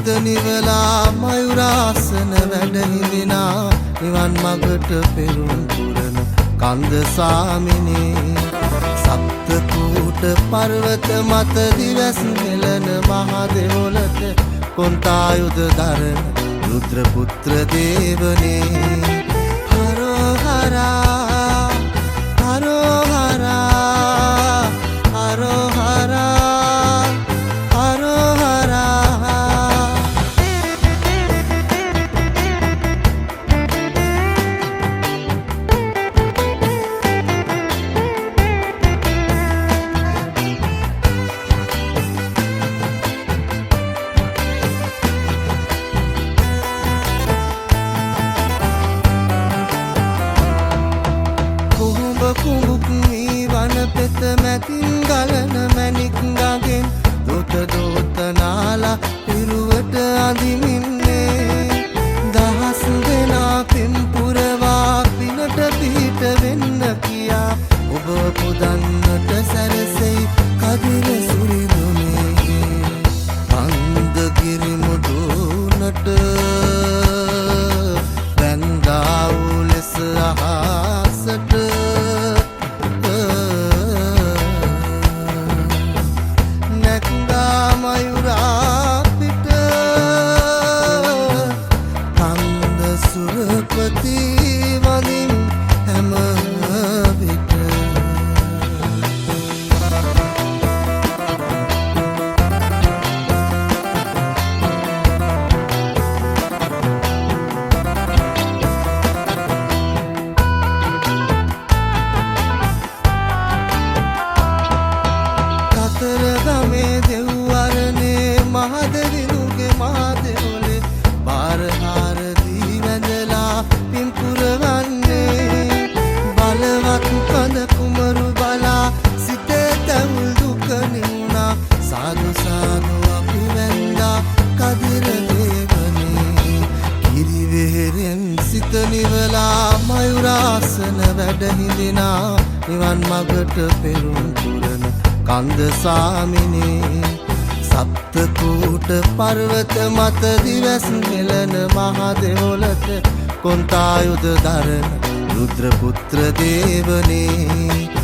සිත නිවලා මයුරාසන වැඩ හිඳිනා නිවන් මගට පෙරුම් පුරන කන්ද සාමිනේ සප්ත කූට පර්වත මත දිවස් නෙලන මහා දෙවොලට කොන්තායුධ දරන රුද්‍ර පුත්‍ර දේවනේ හරෝ හරා හරෝ හරා හරෝ හරා හරෝ හරා කුඹුක් වී වන පෙත මැතින් ගලන මැණික් ගගෙන් දොත දොත නාලා පිරුවට අඳිමින්නේ දහස් දෙනා පින් පුරවා පිනට පිහිට වෙන්න කියා ඔබ පුදන්නට සැරසෙයි කදිර සුරිඳුනේ අන්ද ගිරිමුදුනට බැන්දා වූ ලෙස අහසට සුරපති වදින් හැම විට කතරගමේ දෙව්වරනේ මහදෙවිඳුගේ මහදෙවොලේ බාරහාර වැඳලා පින් පුරවන්නේ බලවත් කඳ කුමරු බලා සිතේ තැවුල් දුක නිවුණා සාදු සාදු අපි වැඳා කදිර දේවනේ කිරිවෙහෙරෙන් සිත නිවලා මයුරාසන වැඩ හිඳිනා නිවන් මගට පෙරුම් පුරන කන්ද සාමිනේ සප්ත කූට පර්වත මත දිවස් නෙලන මහා දෙවොලට කොන්තායුධ දරන රුද්‍ර පුත්‍ර දේවනේ